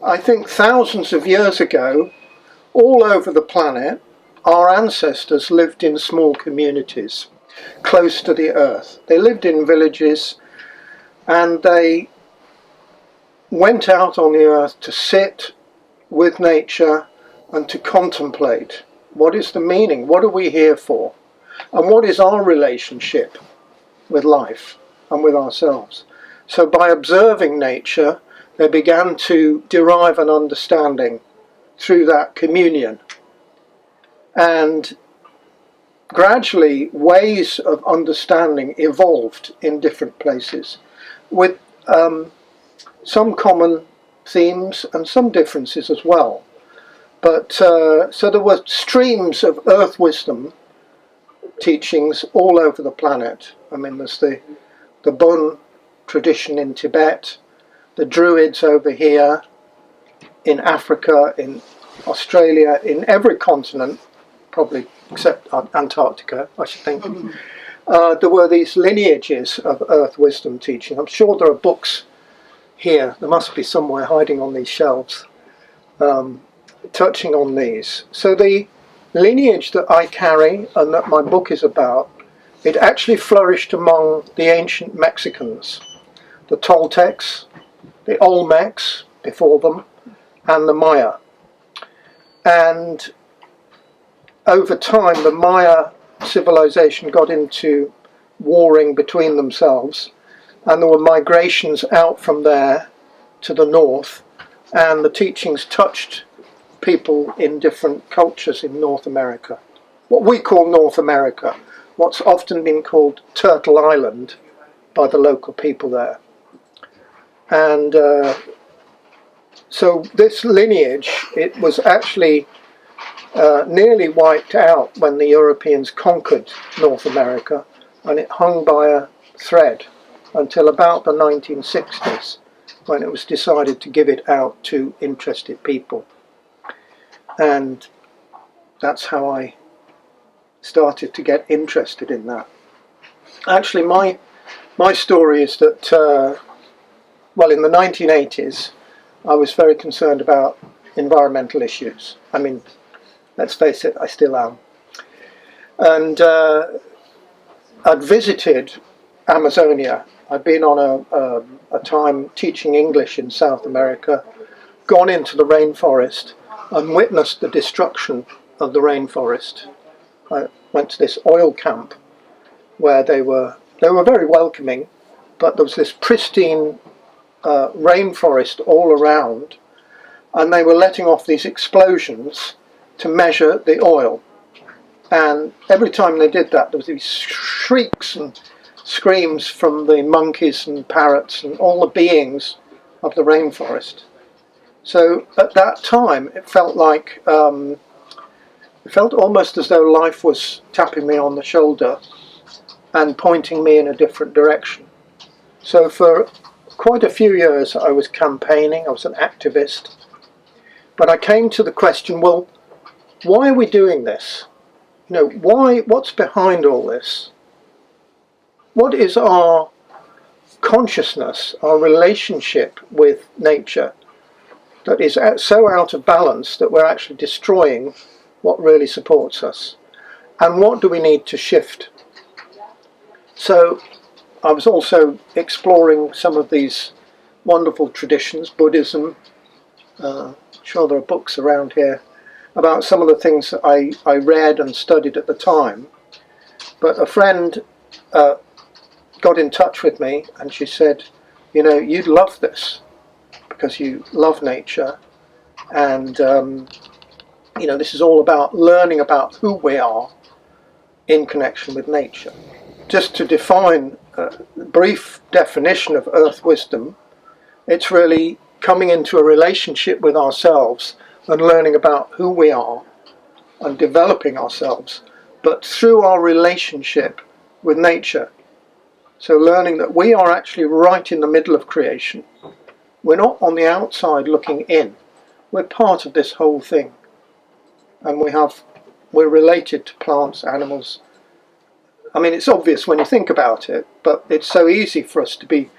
I think thousands of years ago, all over the planet, our ancestors lived in small communities close to the earth. They lived in villages and they went out on the earth to sit with nature and to contemplate. What is the meaning? What are we here for? And what is our relationship with life and with ourselves? So by observing nature, they began to derive an understanding through that communion. And gradually, ways of understanding evolved in different places with some common themes and some differences as well. But so there were streams of earth wisdom teachings all over the planet. I mean, there's the Bon tradition in Tibet, the Druids over here, in Africa, in Australia, in every continent, probably except Antarctica, I should think. There were these lineages of earth wisdom teaching. I'm sure there are books here, there must be somewhere hiding on these shelves, touching on these. So the lineage that I carry and that my book is about, it actually flourished among the ancient Mexicans, the Toltecs, the Olmecs before them, and the Maya. And over time the Maya civilization got into warring between themselves, and there were migrations out from there to the north, and the teachings touched people in different cultures in North America. What we call North America, what's often been called Turtle Island by the local people there. And so this lineage, it was actually nearly wiped out when the Europeans conquered North America, and it hung by a thread until about the 1960s, when it was decided to give it out to interested people. And that's how I started to get interested in that. Actually, my story is that, well, in the 1980s, I was very concerned about environmental issues. I mean, let's face it, I still am. And I'd visited Amazonia. I'd been on a time teaching English in South America, gone into the rainforest and witnessed the destruction of the rainforest. I went to this oil camp where they were very welcoming, but there was this pristine rainforest all around, and they were letting off these explosions to measure the oil. And every time they did that, there was these shrieks and screams from the monkeys and parrots and all the beings of the rainforest. So at that time, it felt like, it felt almost as though life was tapping me on the shoulder and pointing me in a different direction. So for quite a few years I was campaigning, I was an activist, but I came to the question, well, why are we doing this? You know, what's behind all this? What is our consciousness, our relationship with nature that is so out of balance that we're actually destroying what really supports us? And what do we need to shift? So I was also exploring some of these wonderful traditions, Buddhism. Sure there are books around here about some of the things that I read and studied at the time. But a friend got in touch with me and she said, you know, you'd love this because you love nature, and you know, this is all about learning about who we are in connection with nature. Just to define a brief definition of earth wisdom, it's really coming into a relationship with ourselves and learning about who we are and developing ourselves, but through our relationship with nature. So learning that we are actually right in the middle of creation. We're not on the outside looking in. We're part of this whole thing. And we're related to plants, animals. I mean, it's obvious when you think about it, but it's so easy for us to be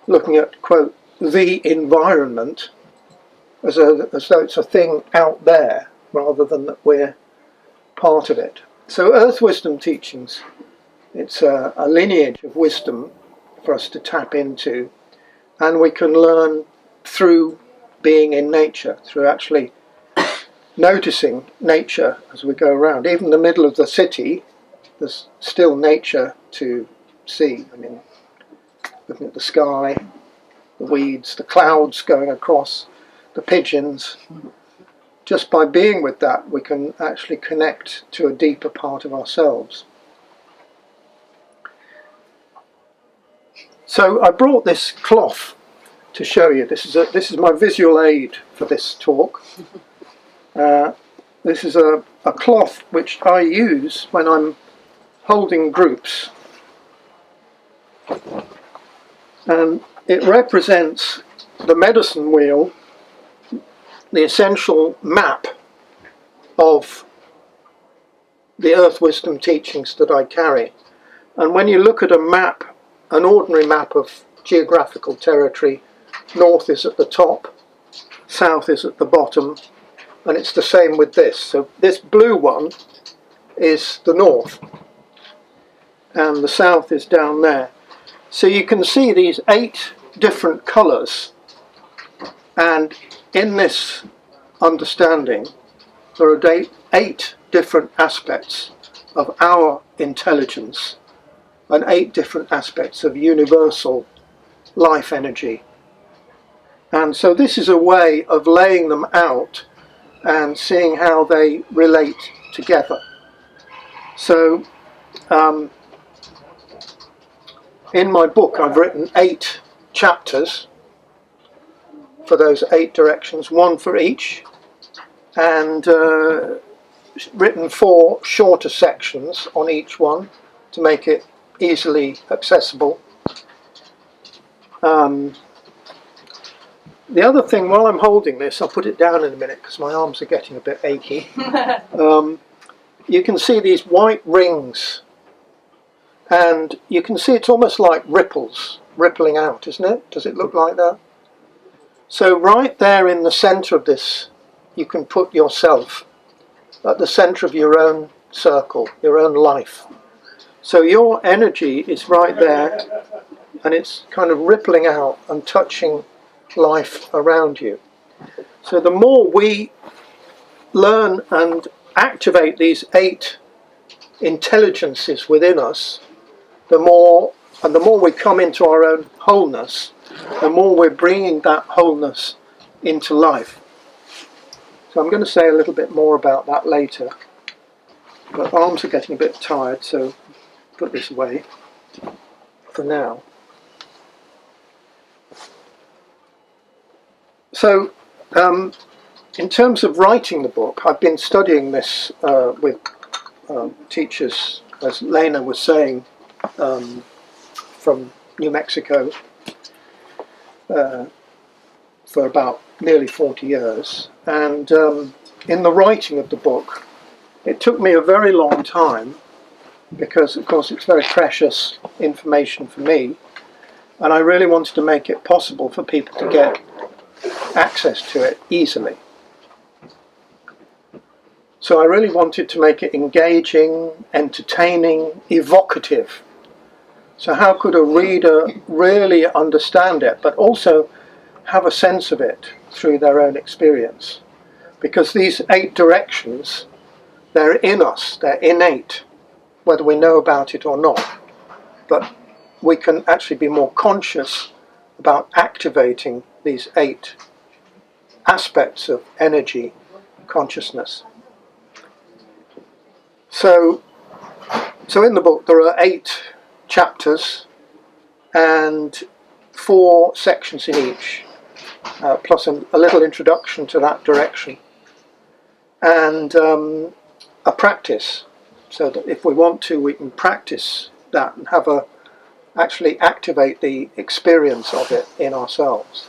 looking at, quote, the environment, as though it's a thing out there rather than that we're part of it. So earth wisdom teachings, it's a lineage of wisdom for us to tap into, and we can learn through being in nature, through actually noticing nature as we go around. Even in the middle of the city, there's still nature to see. I mean, looking at the sky, the weeds, the clouds going across, the pigeons. Just by being with that, we can actually connect to a deeper part of ourselves. So I brought this cloth to show you. This is my visual aid for this talk. This is a cloth which I use when I'm holding groups. And it represents the medicine wheel, the essential map of the earth wisdom teachings that I carry. And when you look at a map, an ordinary map of geographical territory, north is at the top, south is at the bottom, and it's the same with this. So this blue one is the north, and the south is down there. So you can see these 8 different colours, and in this understanding there are 8 different aspects of our intelligence and 8 different aspects of universal life energy. And so this is a way of laying them out and seeing how they relate together. So in my book I've written 8 chapters for those 8 directions, 1 for each, and written 4 shorter sections on each one to make it easily accessible. The other thing, while I'm holding this, I'll put it down in a minute because my arms are getting a bit achy. You can see these white rings, and you can see it's almost like ripples rippling out, isn't it? Does it look like that? So right there in the centre of this, you can put yourself at the centre of your own circle, your own life. So your energy is right there, and it's kind of rippling out and touching life around you. So the more we learn and activate these 8 intelligences within us, the more we come into our own wholeness, the more we're bringing that wholeness into life. So I'm going to say a little bit more about that later, but arms are getting a bit tired, so put this away for now. So in terms of writing the book, I've been studying this with teachers, as Lena was saying, from New Mexico for about nearly 40 years. And in the writing of the book, it took me a very long time because, of course, it's very precious information for me, and I really wanted to make it possible for people to get access to it easily. So I really wanted to make it engaging, entertaining, evocative. So how could a reader really understand it, but also have a sense of it through their own experience? Because these 8 directions, they're in us, they're innate, whether we know about it or not. But we can actually be more conscious about activating these 8 aspects of energy consciousness. So in the book there are 8 chapters and 4 sections in each, plus a little introduction to that direction, and a practice, so that if we want to, we can practice that and actually activate the experience of it in ourselves.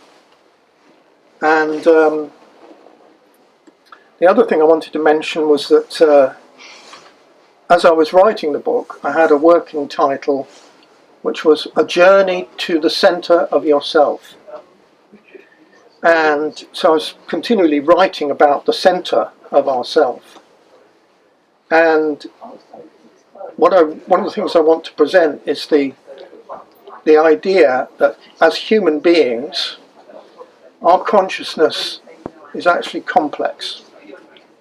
And the other thing I wanted to mention was that as I was writing the book, I had a working title which was A Journey to the Centre of Yourself. And so I was continually writing about the centre of ourself. And one of the things I want to present is the idea that as human beings, our consciousness is actually complex.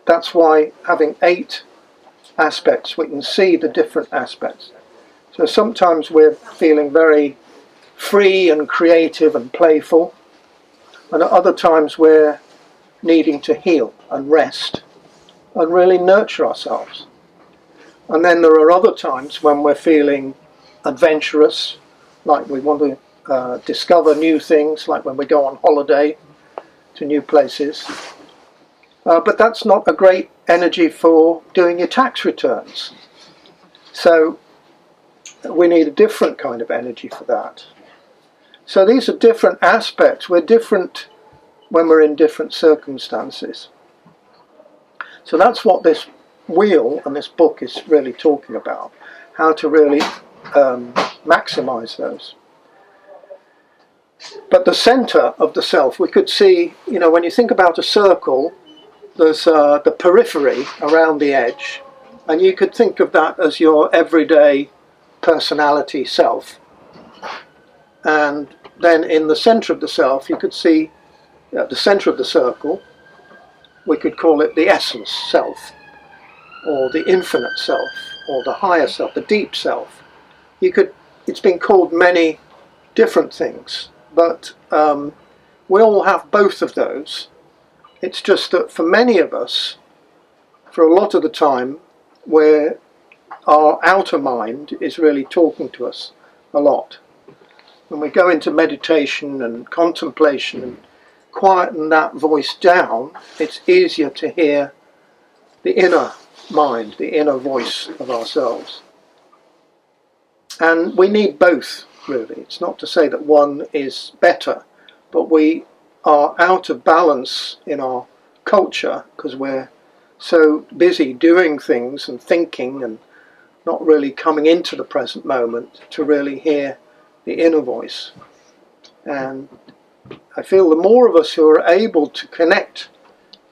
That's why having 8 aspects, we can see the different aspects. So sometimes we're feeling very free and creative and playful, and at other times we're needing to heal and rest and really nurture ourselves. And then there are other times when we're feeling adventurous, like we want to discover new things, like when we go on holiday to new places. But that's not a great energy for doing your tax returns. So we need a different kind of energy for that. So these are different aspects. We're different when we're in different circumstances. So that's what this wheel and this book is really talking about, how to really maximize those. But the center of the self, we could see, when you think about a circle, there's the periphery around the edge, and you could think of that as your everyday personality self. And then in the center of the self, you could see at the center of the circle, we could call it the essence self, or the infinite self, or the higher self, the deep self. It's been called many different things, but we all have both of those. It's just that for many of us, for a lot of the time, where our outer mind is really talking to us a lot. When we go into meditation and contemplation and quieten that voice down, it's easier to hear the inner mind, the inner voice of ourselves. And we need both, really. It's not to say that one is better, but we are out of balance in our culture because we're so busy doing things and thinking and not really coming into the present moment to really hear the inner voice. And I feel the more of us who are able to connect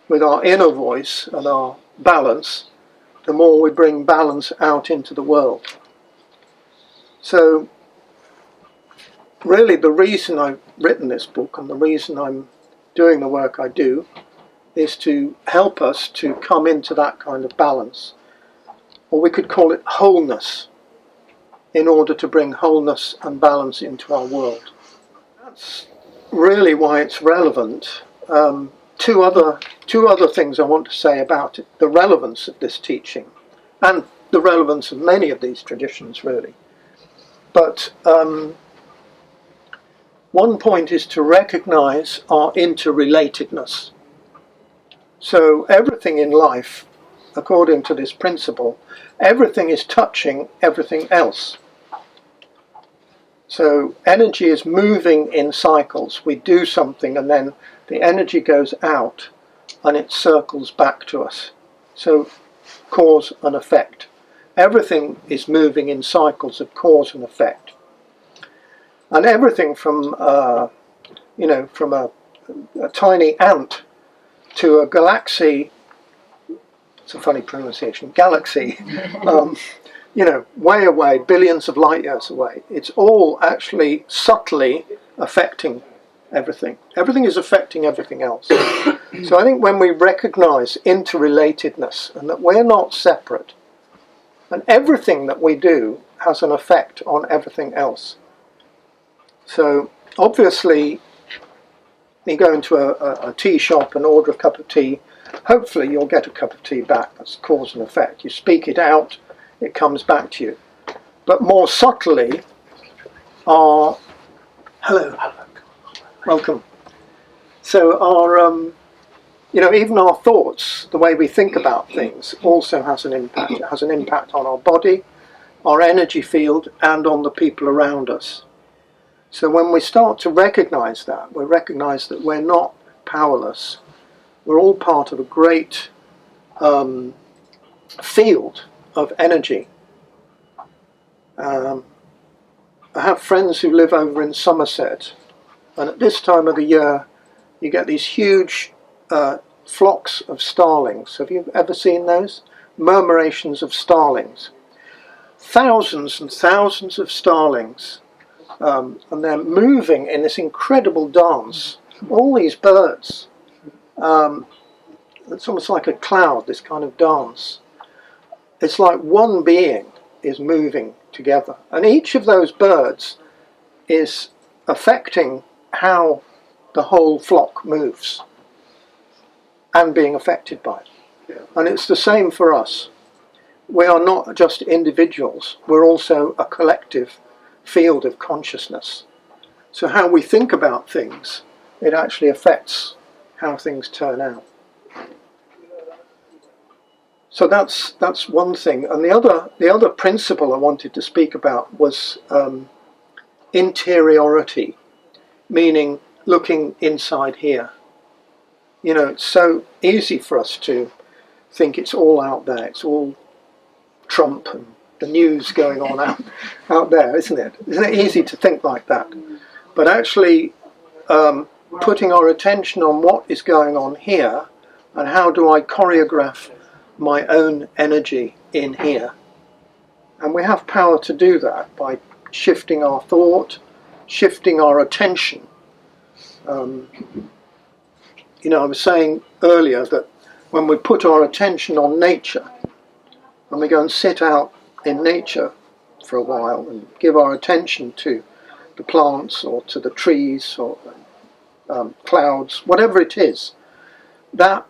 with our inner voice and our balance, the more we bring balance out into the world. So really the reason I've written this book and the reason I'm doing the work I do is to help us to come into that kind of balance, or we could call it wholeness, in order to bring wholeness and balance into our world. That's really why it's relevant. Two other things I want to say about it: the relevance of this teaching and the relevance of many of these traditions, really. But one point is to recognize our interrelatedness. So everything in life, according to this principle, everything is touching everything else. So energy is moving in cycles. We do something and then the energy goes out and it circles back to us. So cause and effect. Everything is moving in cycles of cause and effect. And everything from a tiny ant to a galaxy, it's a funny pronunciation, galaxy, way away, billions of light years away. It's all actually subtly affecting everything. Everything is affecting everything else. So I think when we recognize interrelatedness and that we're not separate, and everything that we do has an effect on everything else. So obviously, you go into a tea shop and order a cup of tea, hopefully you'll get a cup of tea back. That's cause and effect. You speak it out, it comes back to you. But more subtly, hello, welcome. So even our thoughts, the way we think about things, also has an impact. It has an impact on our body, our energy field, and on the people around us. So when we start to recognize that, we recognize that we're not powerless. We're all part of a great field of energy. I have friends who live over in Somerset, and at this time of the year you get these huge flocks of starlings. Have you ever seen those? Murmurations of starlings. Thousands and thousands of starlings, and they're moving in this incredible dance. All these birds. It's almost like a cloud, this kind of dance. It's like one being is moving together. And each of those birds is affecting how the whole flock moves and being affected by it. And it's the same for us. We are not just individuals, we're also a collective field of consciousness. So how we think about things, it actually affects how things turn out. So that's one thing. And the other principle I wanted to speak about was interiority, meaning looking inside here. You know, it's so easy for us to think it's all out there, it's all Trump and the news going on out there, isn't it? Isn't it easy to think like that? But actually putting our attention on what is going on here and how do I choreograph my own energy in here. And we have power to do that by shifting our thought, shifting our attention. You know, I was saying earlier that when we put our attention on nature, when we go and sit out in nature for a while and give our attention to the plants or to the trees or clouds, whatever it is, that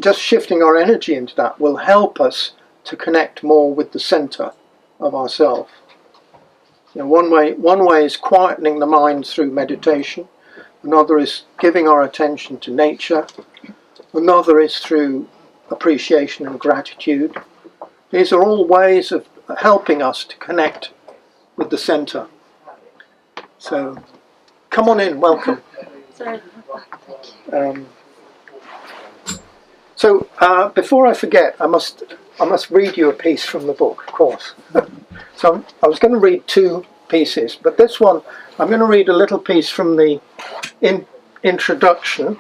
just shifting our energy into that will help us to connect more with the center of ourselves. You know, one way is quietening the mind through meditation. Another is giving our attention to nature. Another is through appreciation and gratitude. These are all ways of helping us to connect with the center. So, come on in, welcome. Sorry. So before I forget, I must read you a piece from the book, of course. So I was going to read two pieces, but this one I'm going to read a little piece from the introduction,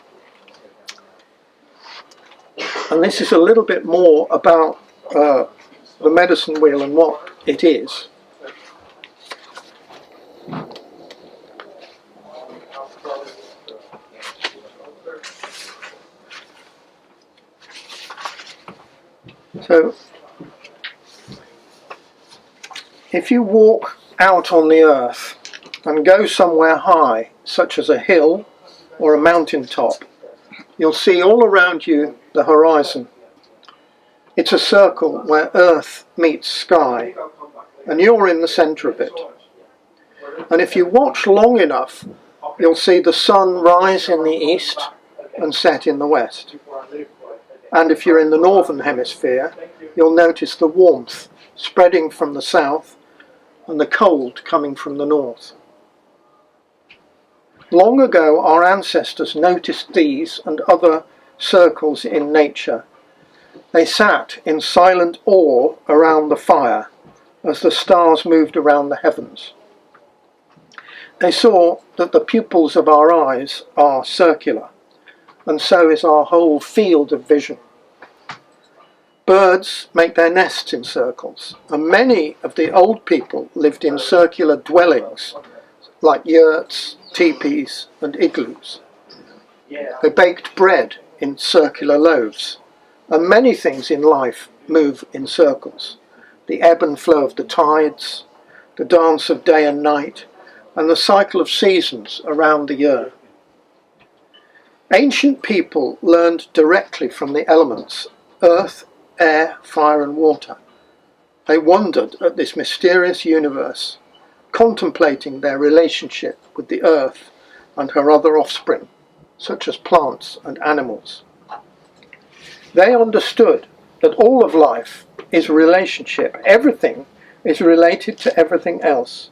and this is a little bit more about the medicine wheel and what it is. So, if you walk out on the earth and go somewhere high, such as a hill or a mountain top, you'll see all around you the horizon. It's a circle where earth meets sky, and you're in the centre of it. And if you watch long enough, you'll see the sun rise in the east and set in the west. And if you're in the northern hemisphere, you'll notice the warmth spreading from the south and the cold coming from the north. Long ago, our ancestors noticed these and other circles in nature. They sat in silent awe around the fire as the stars moved around the heavens. They saw that the pupils of our eyes are circular, and so is our whole field of vision. Birds make their nests in circles, and many of the old people lived in circular dwellings, like yurts, teepees, and igloos. They baked bread in circular loaves, and many things in life move in circles. The ebb and flow of the tides, the dance of day and night, and the cycle of seasons around the year. Ancient people learned directly from the elements, earth, air, fire and water. They wondered at this mysterious universe, contemplating their relationship with the earth and her other offspring, such as plants and animals. They understood that all of life is a relationship. Everything is related to everything else.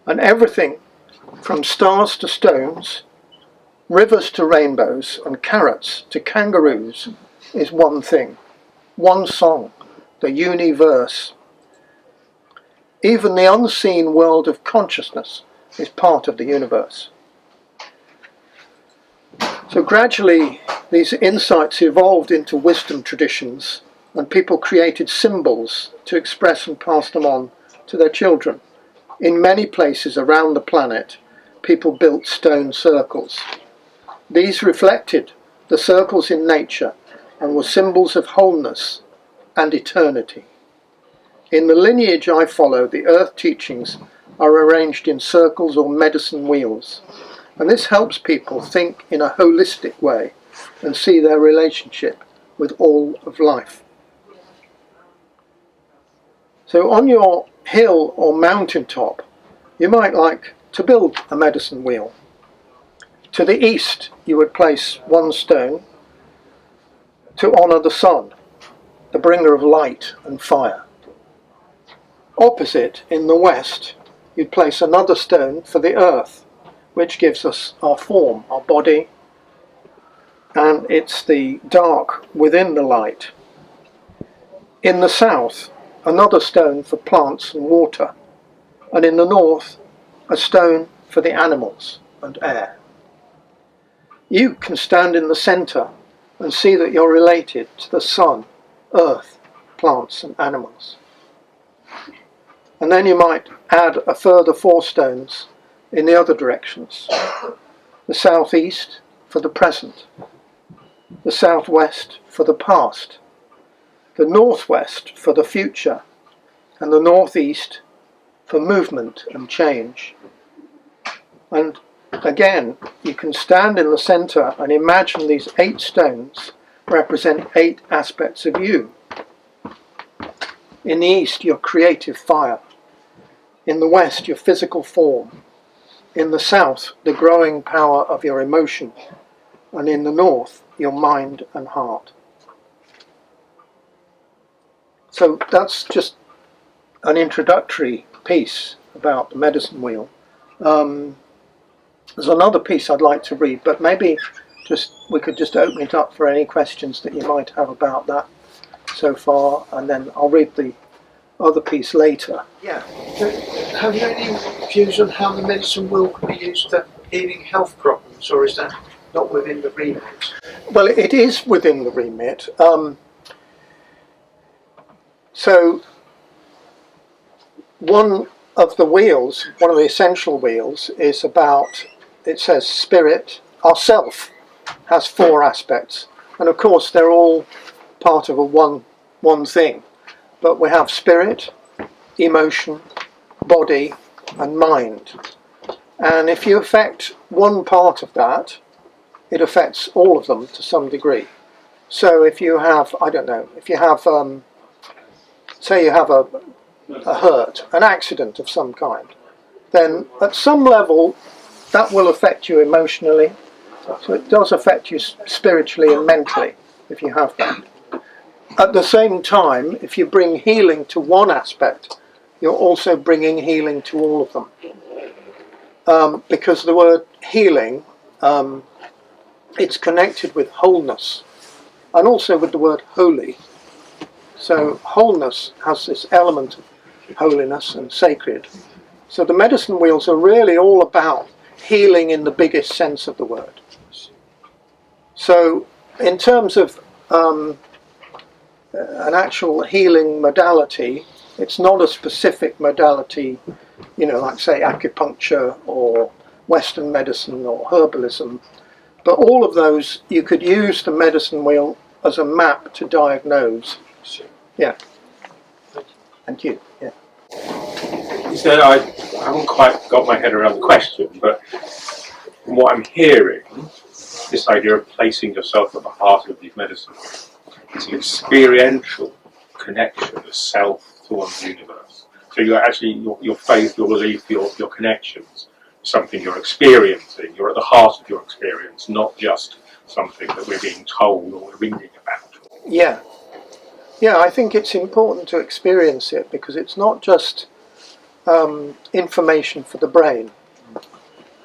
And everything, from stars to stones, rivers to rainbows, and carrots to kangaroos, is one thing, one song, the universe. Even the unseen world of consciousness is part of the universe. So gradually these insights evolved into wisdom traditions, and people created symbols to express and pass them on to their children. In many places around the planet, people built stone circles. These reflected the circles in nature and were symbols of wholeness and eternity. In the lineage I follow, the earth teachings are arranged in circles or medicine wheels, and this helps people think in a holistic way and see their relationship with all of life. So on your hill or mountaintop, you might like to build a medicine wheel. To the east, you would place one stone to honour the sun, the bringer of light and fire. Opposite, in the west, you'd place another stone for the earth, which gives us our form, our body, and it's the dark within the light. In the south, another stone for plants and water, and in the north, a stone for the animals and air. You can stand in the centre and see that you're related to the sun, earth, plants and animals. And then you might add a further 4 stones in the other directions. The southeast for the present, the southwest for the past, the northwest for the future, and the northeast for movement and change. And again, you can stand in the centre and imagine these 8 stones represent 8 aspects of you. In the east, your creative fire. In the west, your physical form. In the south, the growing power of your emotion. And in the north, your mind and heart. So that's just an introductory piece about the medicine wheel. There's another piece I'd like to read, but maybe we could just open it up for any questions that you might have about that so far, and then I'll read the other piece later. Yeah. Have you any views on how the medicine wheel can be used for healing health problems, or is that not within the remit? Well, it is within the remit. So one of the wheels, one of the essential wheels, is about, it says spirit. Our self has 4 aspects, and of course they're all part of a one thing. But we have spirit, emotion, body and mind. And if you affect one part of that, it affects all of them to some degree. So if you have, I don't know, if you have, say you have a hurt, an accident of some kind, then at some level that will affect you emotionally. So it does affect you spiritually and mentally if you have that. At the same time, if you bring healing to one aspect, you're also bringing healing to all of them. Because the word healing, it's connected with wholeness and also with the word holy. So wholeness has this element of holiness and sacred. So the medicine wheels are really all about healing in the biggest sense of the word. So in terms of an actual healing modality, it's not a specific modality, like say acupuncture or Western medicine or herbalism, but all of those, you could use the medicine wheel as a map to diagnose. Yeah. Thank you. Yeah. So I haven't quite got my head around the question, but from what I'm hearing, this idea of placing yourself at the heart of these medicines is an experiential connection of self to one's universe. So you're actually, your faith, your belief, your connections, something you're experiencing. You're at the heart of your experience, not just something that we're being told or we're reading about. Yeah. Yeah, I think it's important to experience it because it's not just information for the brain.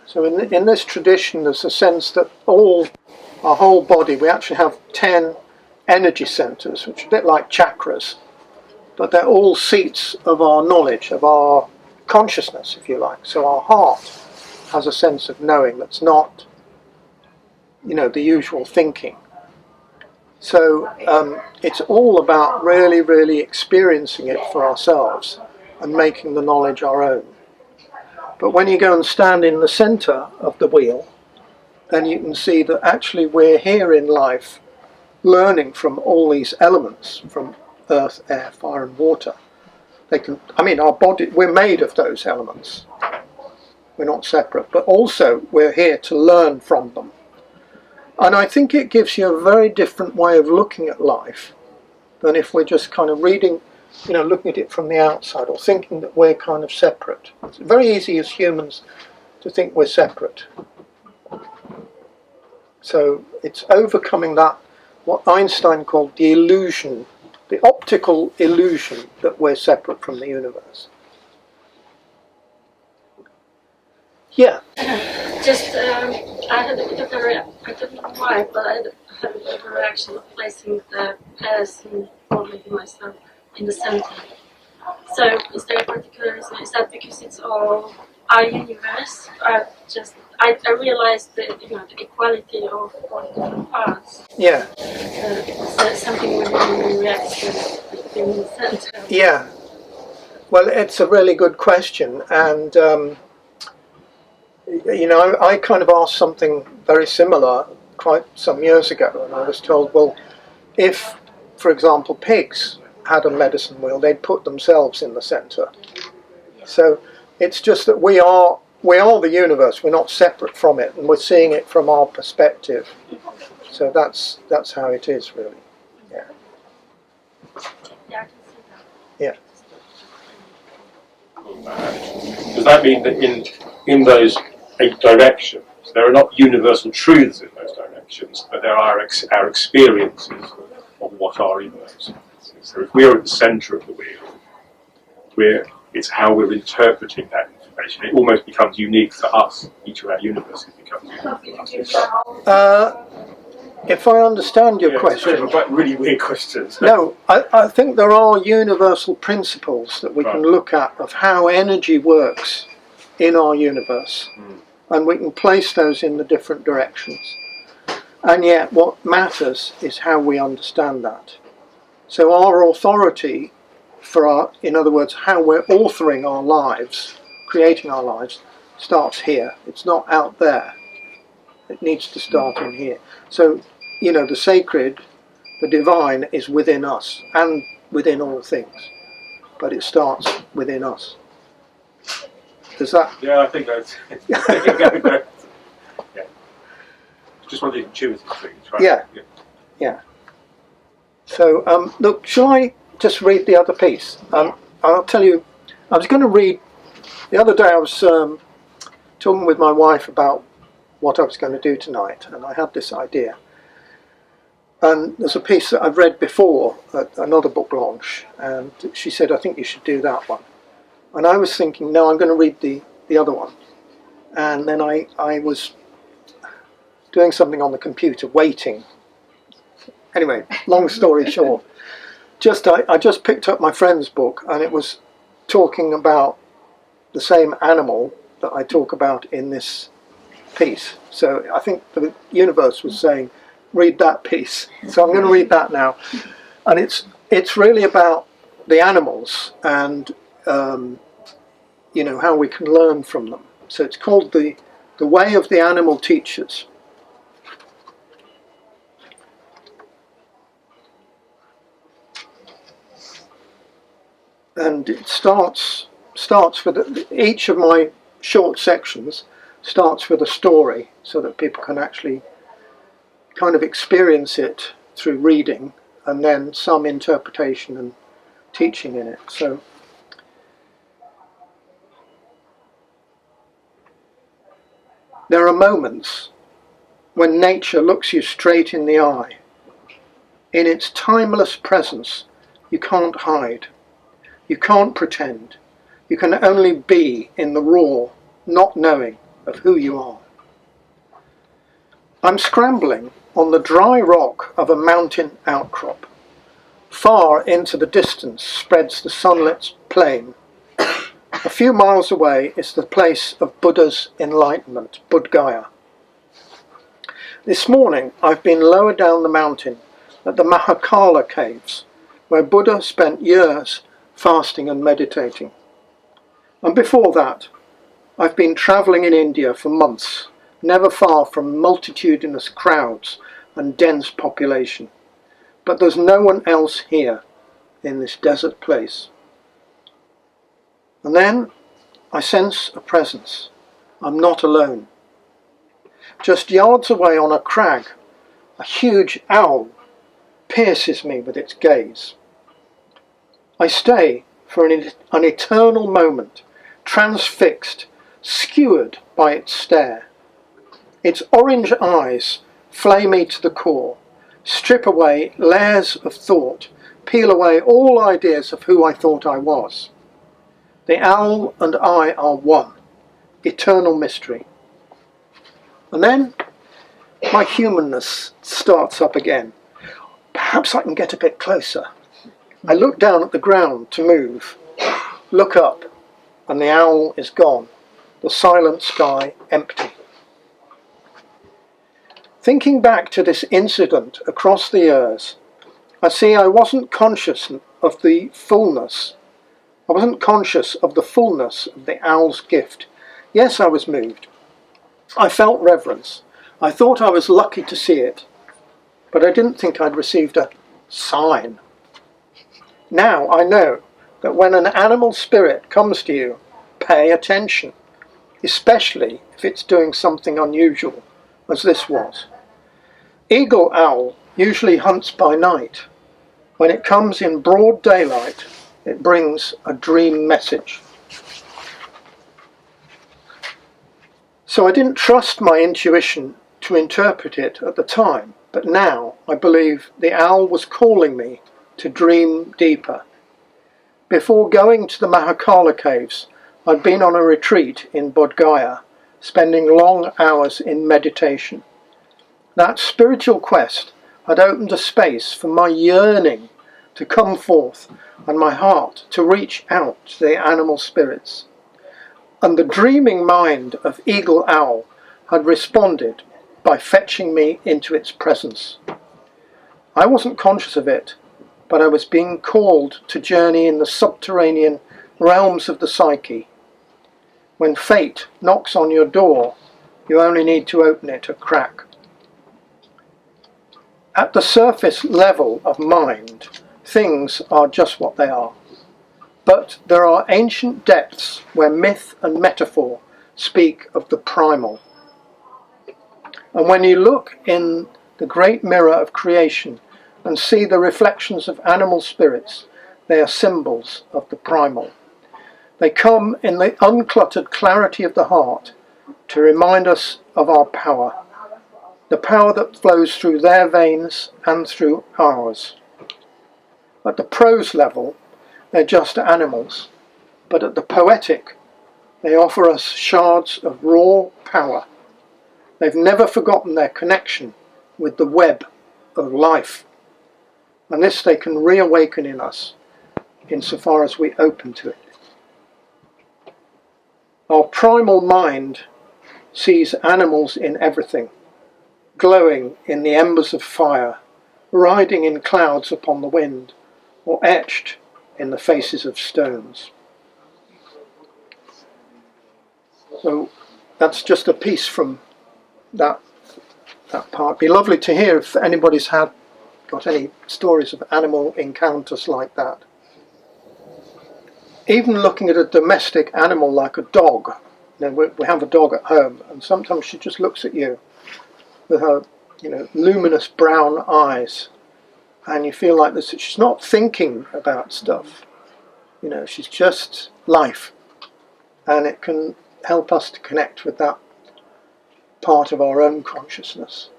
So in this tradition, there's a sense that our whole body, we actually have 10 energy centres, which are a bit like chakras, but they're all seats of our knowledge, of our consciousness, if you like. So our heart has a sense of knowing that's not the usual thinking. So it's all about really, really experiencing it for ourselves and making the knowledge our own. But when you go and stand in the centre of the wheel, then you can see that actually we're here in life learning from all these elements, from earth, air, fire and water. Our body, we're made of those elements. We're not separate, but also we're here to learn from them. And I think it gives you a very different way of looking at life than if we're just kind of reading, looking at it from the outside or thinking that we're kind of separate. It's very easy as humans to think we're separate. So it's overcoming that, what Einstein called the illusion, the optical illusion that we're separate from the universe. Yeah. I had a bit of I don't know why, but I had a bit of a reaction of placing the person, or maybe myself, in the center. So is there a particular reason? Is that because it's all our universe? I realized the equality of all different parts. Yeah. So something within me reacts to being in the center. Yeah. Well, it's a really good question, and I kind of asked something very similar quite some years ago, and I was told, well, if, for example, pigs had a medicine wheel, they'd put themselves in the centre. So it's just that we are the universe. We're not separate from it, and we're seeing it from our perspective. So that's how it is, really. Yeah. Yeah, I can see that. Yeah. Does that mean that in those 8 directions, there are not universal truths in those directions, but there are our experiences of what are in those? So if we're at the centre of the wheel, it's how we're interpreting that information. It almost becomes unique for us. Each of our universes becomes unique for us. If I understand your question... It's quite really weird questions. No, I think there are universal principles that we can look at of how energy works in our universe. And we can place those in the different directions. And yet what matters is how we understand that. So our authority in other words, how we're authoring our lives, creating our lives, starts here. It's not out there. It needs to start in here. So, the sacred, the divine is within us and within all things. But it starts within us. Does that... Yeah, I think that's... yeah. Just one of the intuitive things, right? Yeah. So, look, shall I just read the other piece? I'll tell you, I was going to read... The other day I was talking with my wife about what I was going to do tonight, and I had this idea. And there's a piece that I've read before at another book launch, and she said, I think you should do that one. And I was thinking, no, I'm going to read the other one. And then I was doing something on the computer, waiting. Anyway, long story short, I just picked up my friend's book, and it was talking about the same animal that I talk about in this piece. So I think the universe was saying, read that piece. So I'm going to read that now. And it's really about the animals and how we can learn from them. So it's called the Way of the Animal Teachers. And it starts with each of my short sections starts with a story, so that people can actually kind of experience it through reading, and then some interpretation and teaching in it. So there are moments when nature looks you straight in the eye. In its timeless presence, you can't hide. You can't pretend. You can only be in the raw, not knowing of who you are. I'm scrambling on the dry rock of a mountain outcrop. Far into the distance spreads the sunlit plain. A few miles away is the place of Buddha's enlightenment, Bodh Gaya. This morning I've been lower down the mountain at the Mahakala caves, where Buddha spent years fasting and meditating. And before that, I've been travelling in India for months, never far from multitudinous crowds and dense population. But there's no one else here in this desert place. And then I sense a presence. I'm not alone. Just yards away on a crag, a huge owl pierces me with its gaze. I stay for an eternal moment, transfixed, skewered by its stare. Its orange eyes flay me to the core, strip away layers of thought, peel away all ideas of who I thought I was. The owl and I are one, eternal mystery. And then my humanness starts up again. Perhaps I can get a bit closer. I look down at the ground to move, look up, and the owl is gone, the silent sky empty. Thinking back to this incident across the years, I see I wasn't conscious of the fullness. I wasn't conscious of the fullness of the owl's gift. Yes, I was moved. I felt reverence. I thought I was lucky to see it, but I didn't think I'd received a sign. Now I know that when an animal spirit comes to you, pay attention, especially if it's doing something unusual, as this was. Eagle owl usually hunts by night. When it comes in broad daylight, it brings a dream message. So I didn't trust my intuition to interpret it at the time, but now I believe the owl was calling me to dream deeper. Before going to the Mahakala caves, I'd been on a retreat in Bodh Gaya, spending long hours in meditation. That spiritual quest had opened a space for my yearning to come forth and my heart to reach out to the animal spirits. And the dreaming mind of Eagle Owl had responded by fetching me into its presence. I wasn't conscious of it, but I was being called to journey in the subterranean realms of the psyche. When fate knocks on your door, you only need to open it a crack. At the surface level of mind, things are just what they are. But there are ancient depths where myth and metaphor speak of the primal. And when you look in the great mirror of creation and see the reflections of animal spirits, they are symbols of the primal. They come in the uncluttered clarity of the heart to remind us of our power, the power that flows through their veins and through ours. At the prose level, they're just animals, but at the poetic, they offer us shards of raw power. They've never forgotten their connection with the web of life, and this they can reawaken in us insofar as we open to it. Our primal mind sees animals in everything, glowing in the embers of fire, riding in clouds upon the wind, or etched in the faces of stones. So that's just a piece from that part. It'd be lovely to hear if anybody's got any stories of animal encounters like that. Even looking at a domestic animal like a dog. You know, we have a dog at home, and sometimes she just looks at you with her, luminous brown eyes, and you feel like this. She's not thinking about stuff. She's just life, and it can help us to connect with that part of our own consciousness.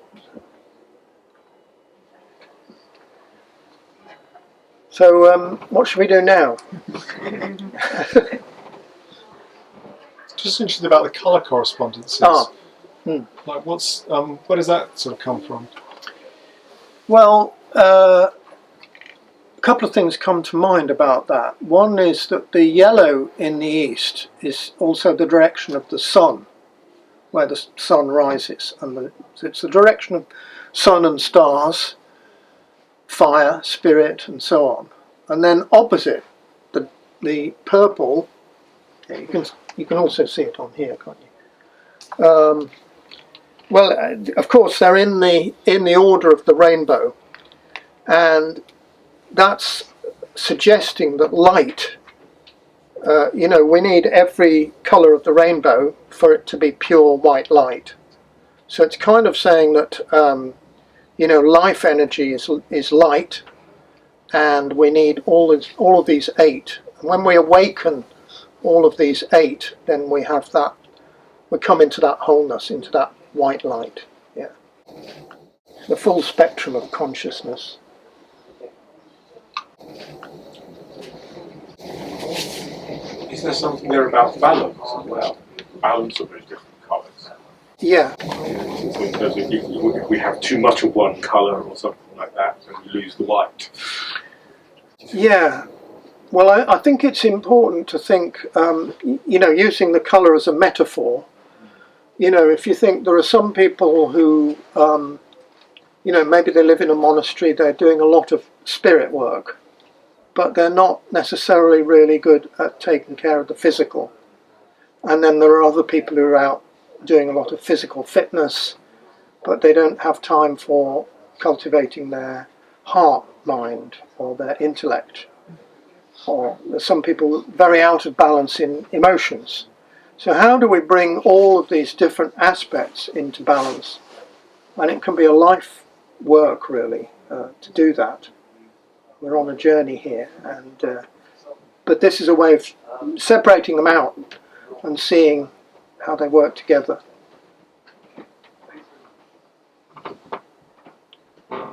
So, what should we do now? Just interested about the colour correspondences. Like, where does that sort of come from? Well, a couple of things come to mind about that. One is that the yellow in the east is also the direction of the sun, where the sun rises, and it's the direction of sun and stars, fire, spirit, and so on. And then opposite, the purple, yeah, you can also see it on here, can't you? Well, of course, they're in the order of the rainbow, and that's suggesting that light. We need every colour of the rainbow for it to be pure white light. So it's kind of saying that life energy is light, and we need all of these 8. And when we awaken all of these 8, then we have that. We come into that wholeness, into that white light. Yeah, the full spectrum of consciousness. Is there something there about balance as well? Balance of those different colours. Yeah. So in terms of if we have too much of one colour or something like that, then we lose the white. Yeah. Well, I think it's important to think, using the colour as a metaphor. If you think there are some people who, maybe they live in a monastery, they're doing a lot of spirit work, but they're not necessarily really good at taking care of the physical. And then there are other people who are out doing a lot of physical fitness, but they don't have time for cultivating their heart, mind, or their intellect. Or there's some people very out of balance in emotions. So how do we bring all of these different aspects into balance? And it can be a life work, really, to do that. We're on a journey here, but this is a way of separating them out and seeing how they work together.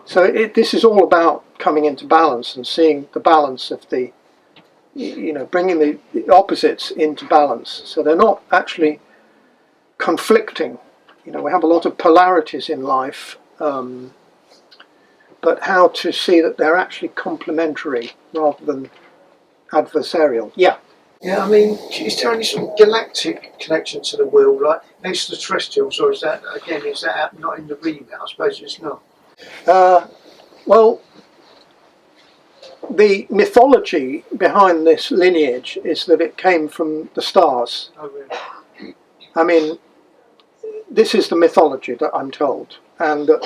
So this is all about coming into balance and seeing the balance of bringing the opposites into balance. So they're not actually conflicting. We have a lot of polarities in life, but how to see that they're actually complementary rather than adversarial. Yeah. Yeah, I mean, is there any sort of galactic connection to the wheel, like extraterrestrials, or is that not in the remit? I suppose it's not. Well, the mythology behind this lineage is that it came from the stars. Oh, really? I mean, this is the mythology that I'm told, and that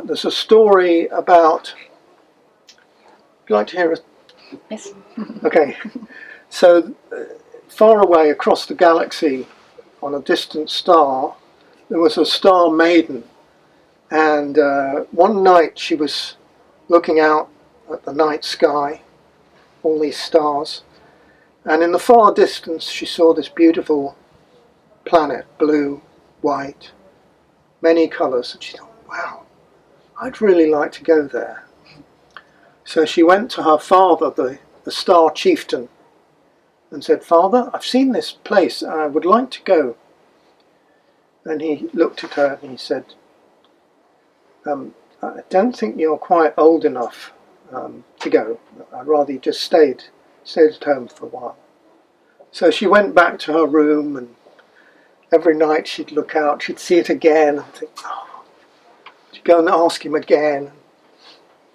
there's a story about. Would you like to hear it? Yes. Okay. So, far away across the galaxy, on a distant star, there was a star maiden, and one night she was looking out at the night sky, all these stars, and in the far distance she saw this beautiful planet, blue, white, many colours, and she thought, wow, I'd really like to go there. So she went to her father, the star chieftain, and said, Father, I've seen this place and I would like to go. And he looked at her and he said, I don't think you're quite old enough to go. I'd rather you just stayed at home for a while. So she went back to her room, and every night she'd look out, she'd see it again and think, oh, she'd go and ask him again.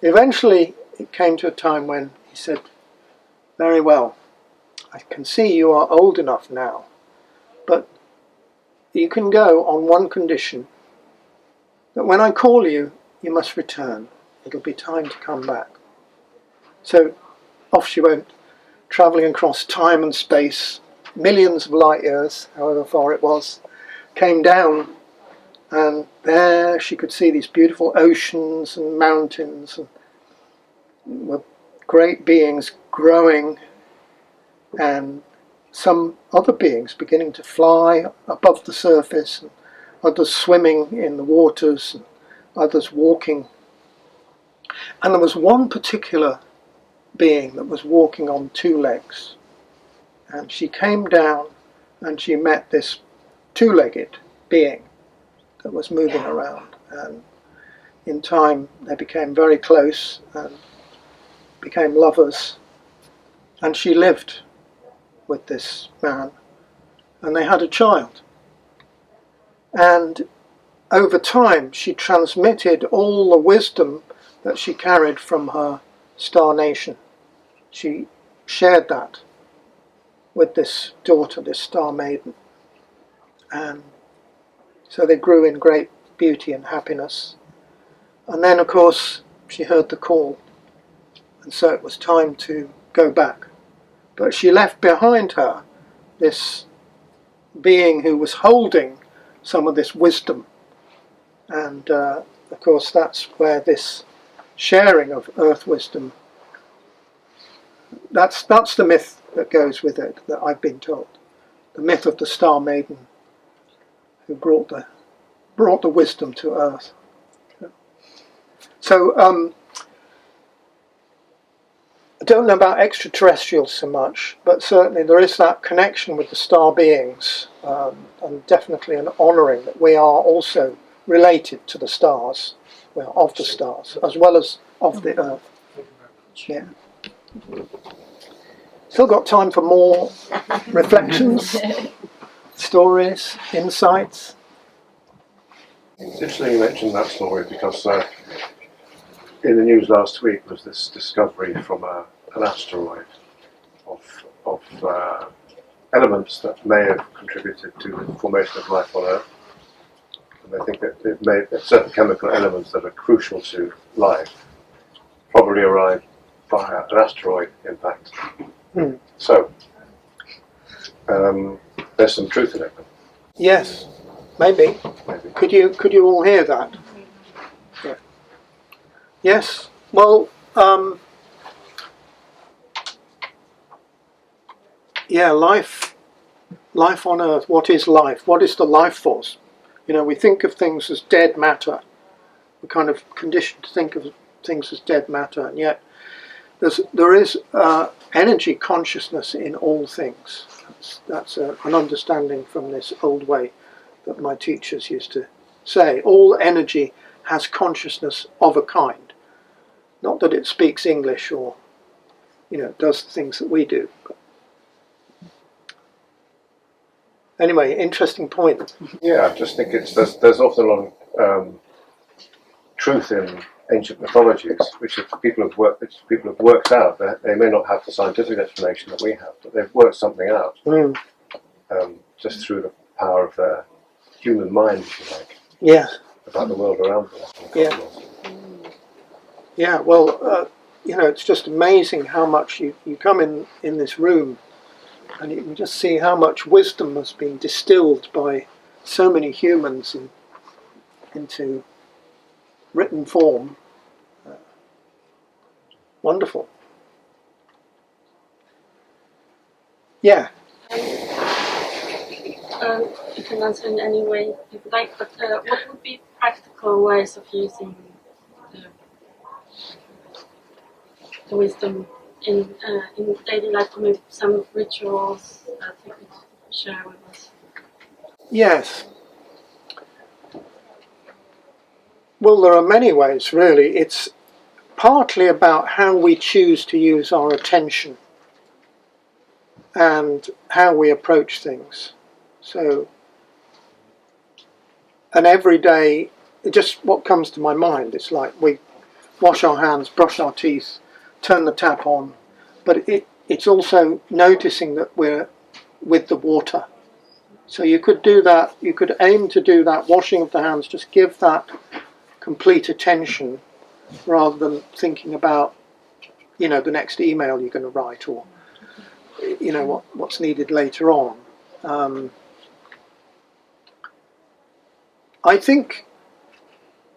Eventually it came to a time when he said, very well, I can see you are old enough now, but you can go on one condition, that when I call you, you must return. It'll be time to come back. So off she went, travelling across time and space, millions of light years, however far it was, came down, and there she could see these beautiful oceans and mountains, and were great beings growing, and some other beings beginning to fly above the surface, and others swimming in the waters, and others walking. And there was one particular being that was walking on 2 legs, and she came down and she met this 2-legged being that was moving around, and in time they became very close and became lovers, and she lived with this man and they had a child. And over time, she transmitted all the wisdom that she carried from her star nation. She shared that with this daughter, this star maiden. And so they grew in great beauty and happiness. And then, of course, she heard the call. And so it was time to go back. But she left behind her this being who was holding some of this wisdom. And of course, that's where this sharing of earth wisdom, that's the myth that goes with it, that I've been told. The myth of the star maiden who brought the wisdom to earth. So I don't know about extraterrestrials so much, but certainly there is that connection with the star beings, and definitely an honouring that we are also related to the stars, we are of the stars, as well as of the earth. Yeah. Still got time for more reflections, stories, insights. It's interesting you mentioned that story because in the news last week was this discovery from an asteroid of elements that may have contributed to the formation of life on Earth. And I think that it made certain chemical elements that are crucial to life probably arrived via an asteroid impact. So there's some truth in it. Yes, maybe. Could you all hear that? Yeah. Yes. Well, yeah. Life on Earth. What is life? What is the life force? You know, we think of things as dead matter. We're kind of conditioned to think of things as dead matter, and yet there is energy consciousness in all things. That's an understanding from this old way that my teachers used to say. All energy has consciousness of a kind. Not that it speaks English or, does the things that we do. But anyway, interesting point. Yeah, I just think there's often a lot of truth in ancient mythologies, which people have worked out. They may not have the scientific explanation that we have, but they've worked something out just through the power of their human mind, if you like. Yeah. About the world around them. Yeah. Yeah. Well, it's just amazing how much you come in this room, and you can just see how much wisdom has been distilled by so many humans into written form. Wonderful. Yeah. You can answer in any way you would like, but what would be practical ways of using the wisdom in daily life, or maybe some rituals that you could share with us? Yes. Well, there are many ways, really. It's partly about how we choose to use our attention and how we approach things. So, and every day, just what comes to my mind, it's like we wash our hands, brush our teeth, turn the tap on, but it's also noticing that we're with the water. So you could do that, you could aim to do that washing of the hands, just give that complete attention rather than thinking about, the next email you're going to write or, what's needed later on. I think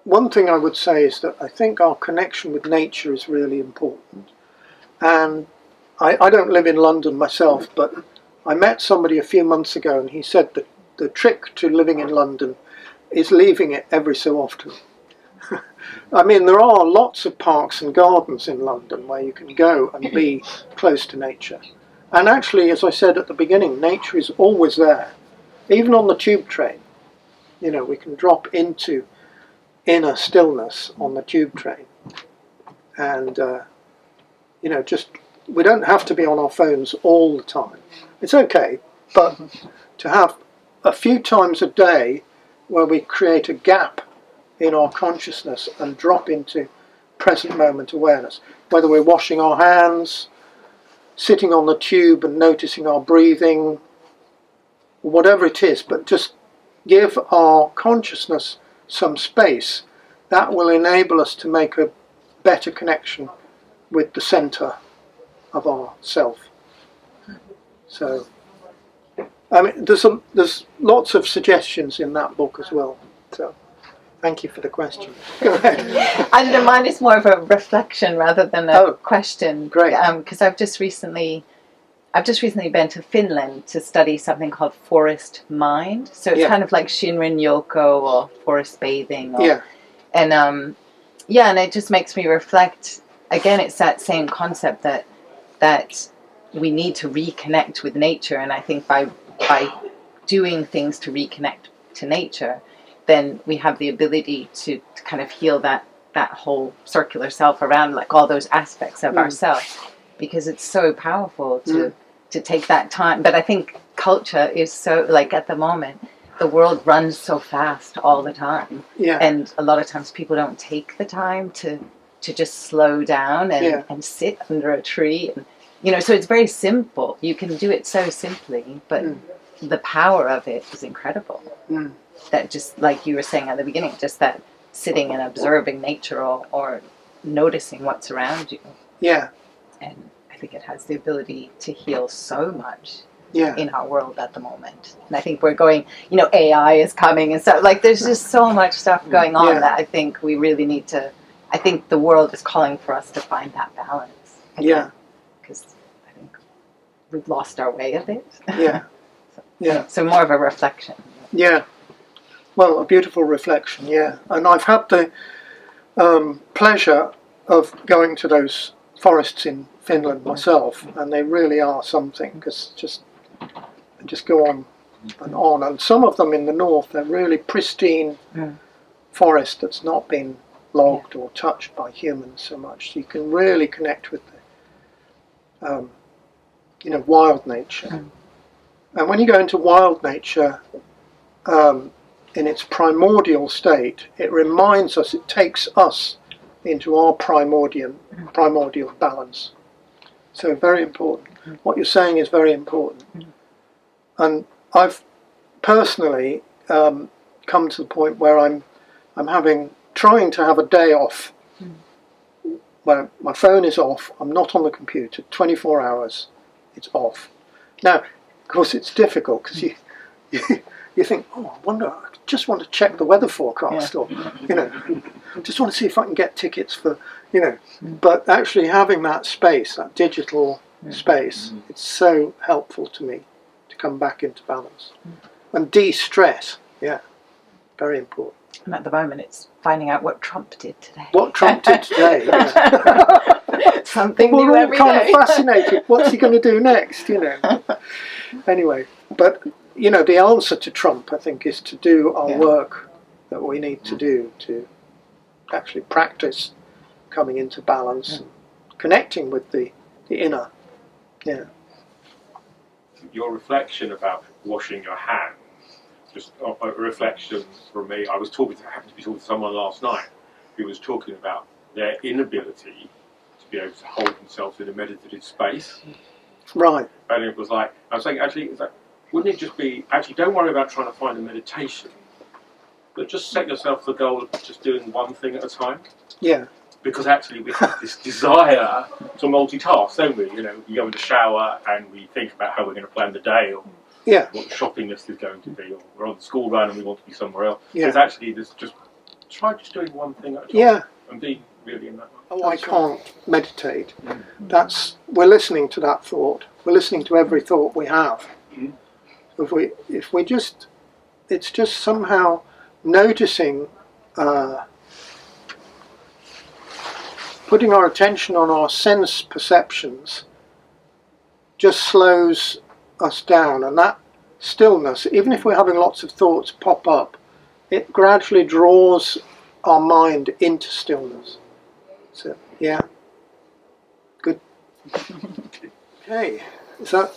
one thing I would say is that I think our connection with nature is really important. And I don't live in London myself, but I met somebody a few months ago and he said that the trick to living in London is leaving it every so often. I mean, there are lots of parks and gardens in London where you can go and be close to nature. And actually, as I said at the beginning, nature is always there. Even on the tube train, we can drop into inner stillness on the tube train. And, we don't have to be on our phones all the time. It's okay, but to have a few times a day where we create a gap in our consciousness and drop into present moment awareness. Whether we're washing our hands, sitting on the tube and noticing our breathing, whatever it is, but just give our consciousness some space. That will enable us to make a better connection with the centre of our self. So, I mean, there's lots of suggestions in that book as well. So, thank you for the question. Go ahead. I don't know, mine is more of a reflection rather than a question. Great. Because I've just recently been to Finland to study something called forest mind. So it's kind of like Shinrin Yoko or forest bathing. And it just makes me reflect. Again, it's that same concept that we need to reconnect with nature, and I think by doing things to reconnect to nature, then we have the ability to kind of heal that whole circular self around, like all those aspects of ourselves, because it's so powerful to take that time. But I think culture is so, like, at the moment, the world runs so fast all the time, and a lot of times people don't take the time to just slow down and sit under a tree, and so it's very simple. You can do it so simply, but the power of it is incredible. That, just like you were saying at the beginning, just that sitting and observing nature or noticing what's around you. And I think it has the ability to heal so much in our world at the moment. And I think we're going, AI is coming and stuff. Like, there's just so much stuff going on that I think we really need to, I think the world is calling for us to find that balance again. Because I think we've lost our way a bit. So more of a reflection. Well, a beautiful reflection, And I've had the pleasure of going to those forests in Finland myself, and they really are something, because just go on and on. And some of them in the north, they're really pristine forest that's not been logged or touched by humans so much. So you can really connect with the wild nature. And when you go into wild nature, in its primordial state, it reminds us, it takes us into our primordial balance. So very important. What you're saying is very important. And I've personally come to the point where I'm trying to have a day off, where my phone is off, I'm not on the computer, 24 hours, it's off. Now, of course, it's difficult, because you think, I wonder, I just want to check the weather forecast, or, just want to see if I can get tickets for, but actually having that space, that digital space, it's so helpful to me to come back into balance and de-stress. Very important. And at the moment, it's finding out what Trump did today. What Trump did today. Something new every day. We're all kind of fascinated. What's he going to do next, Anyway, but, the answer to Trump, I think, is to do our work that we need to do to actually practice coming into balance and connecting with the inner. Your reflection about washing your hands, just a reflection from me. I happened to be talking to someone last night who was talking about their inability to be able to hold themselves in a meditative space. Right. And it was like, I was saying, actually, wouldn't it just be, actually, don't worry about trying to find a meditation, but just set yourself the goal of just doing one thing at a time. Because actually we have this desire to multitask, don't we? You go in the shower and we think about how we're going to plan the day, or what the shopping list is going to be, or we're on the school run and we want to be somewhere else. It's actually try just doing one thing at a time and be really in that way. Oh, I can't meditate. We're listening to that thought. We're listening to every thought we have. If we just, it's just somehow noticing, putting our attention on our sense perceptions just slows us down, and that stillness, even if we're having lots of thoughts pop up, it gradually draws our mind into stillness. So, good. Okay, is that?